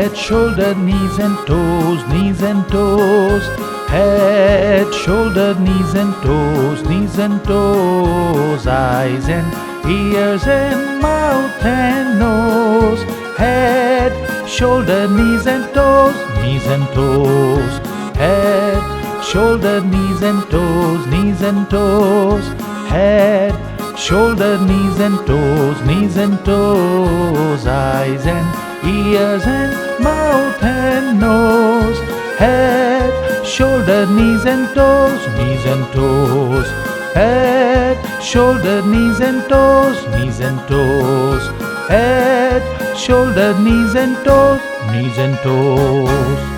Head, shoulder, knees and toes, knees and toes. Head, shoulder, knees and toes, knees and toes. Eyes and ears and mouth and nose. Head, shoulder, knees and toes, knees and toes. Head, shoulder, knees and toes, knees and toes. Head, shoulder, knees and toes, knees and toes. Eyes and ears and mouth and nose. Head, shoulder, knees and toes, knees and toes. Head, shoulder, knees and toes, knees and toes. Head, shoulder, knees and toes, knees and toes.